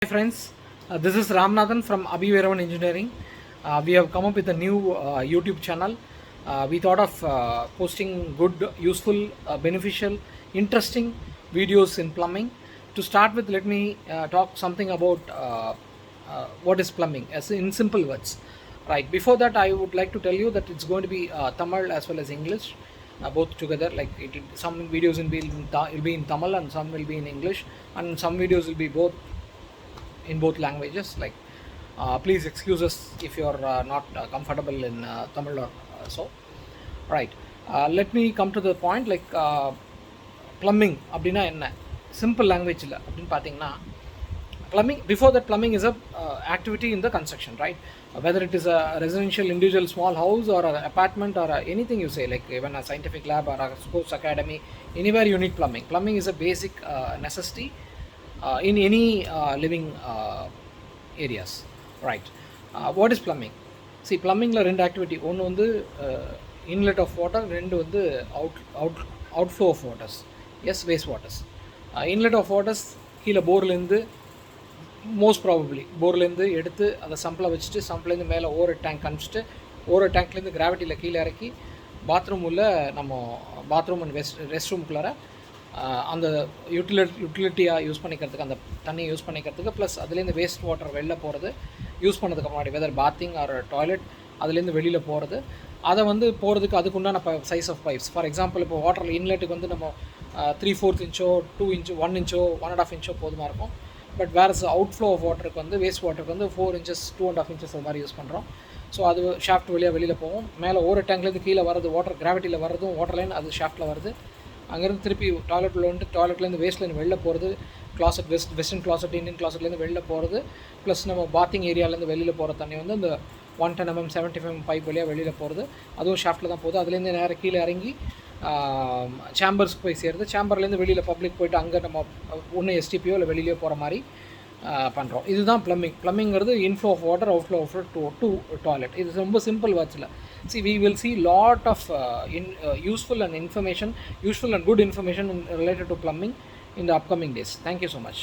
Hi friends, this is Ramnathan from Abhiveravan Engineering. We have come up with a new YouTube channel. We thought of posting good, useful, beneficial, interesting videos in plumbing. To start with, let me talk something about what is plumbing, as in simple words. Right. Before that, I would like to tell you that it's going to be Tamil as well as English, both together. Like some videos will be in Tamil and some will be in English, and some videos will be both in both languages. Like, please excuse us if you're not comfortable in Tamil or so. Right. Let me come to the point. Like, plumbing அப்படின்னா என்ன simple லாங்குவேஜில் அப்படின்னு பார்த்தீங்கன்னா plumbing, before that, plumbing is a activity in the construction, right? Whether it is a residential individual small house or an apartment or anything you say, like even a scientific lab or a sports academy, anywhere you need plumbing. Plumbing is a basic necessity in any living areas, right? What is plumbing? See, plumbingல ரெண்டு activity, ஒன்று வந்து inlet of water, ரெண்டு வந்து outflow of waters, as waste waters. Inlet of waters கீழே போர்லேருந்து most probably போர்லேருந்து எடுத்து அதை சம்பில் வச்சுட்டு சம்பிலேருந்து மேலே ஓவர் டேங்க் அனுப்பிச்சிட்டு ஓவர் டேங்க்லேருந்து கிராவிட்டியில் கீழே இறக்கி பாத்ரூம் உள்ள நம்ம பாத்ரூம் அண்ட் ரெஸ்ட் ரூமுக்குள்ளார அந்த யூட்டிலிட்டியாக யூஸ் பண்ணிக்கிறதுக்கு, அந்த தண்ணியை யூஸ் பண்ணிக்கிறதுக்கு, ப்ளஸ் அதுலேருந்து வேஸ்ட் வாட்டர் வெளில போகிறது யூஸ் பண்ணதுக்கு முன்னாடி, வெதர் பாத்திங் ஆர் டாய்லெட், அதுலேருந்து வெளியில் போகிறது, அதை வந்து போகிறதுக்கு அதுக்குண்டான size of pipes. For example, இப்போ வாட்டரில் இன்லெட்டுக்கு வந்து நம்ம 3/4 இன்ச்சோ 2 இன்ச்சோ 1 இன்ச்சோ 1.5 இன்ச்சோ போதுமாக இருக்கும். பட் வேர்ஸ் அவுட்ஃப்ளோ ஆஃப் வாட்டருக்கு வந்து வேஸ்ட் வாட்டருக்கு வந்து 4 inches 2.5 inches அது மாதிரி யூஸ் பண்ணுறோம். ஸோ அது ஷாஃப்ட் வழியாக வெளியில் போகும். மேலே ஓவர் டேங்க்லேருந்து கீழே வரது வாட்டர் கிராவிட்டியில் வரதும் வாட்டர் லைன் அது ஷாஃப்ட்டில் வருது. அங்கேருந்து திருப்பி டாய்லெட்டில் வந்துட்டு டாய்லெட்லேருந்து வேஸ்ட் லைன் வெளில போகிறது, கிளாசட் வெஸ்டர்ன் கிளாசட் இந்தியன் கிளாசட்லேருந்து வெளில போகிறது, ப்ளஸ் நம்ம பாத்திங் ஏரியாவிலேருந்து வெளியில் போகிற தண்ணி வந்து அந்த 110 mm 75 mm பைப் வழியாக வெளியில் போகிறது, அதுவும் ஷாஃப்ட்டில் தான் போகுது. அதுலேருந்து நேராக கீழே இறங்கி சேம்பர்ஸ்க்கு போய் சேருது. சேம்பர்லேருந்து வெளியில் பப்ளிக் போய்ட்டு அங்கே நம்ம ஒன்று எஸ்டிபியோ இல்லை வெளியிலையோ போகிற மாதிரி பண்ணுறோம். இதுதான் ப்ளம்பிங். ப்ளம்பிங்கிறது inflow of water, outflow of to toilet. இது ரொம்ப சிம்பிள் வேர்ட்ஸில். See, we will see lot of useful and good information related to plumbing in the upcoming days. Thank you so much.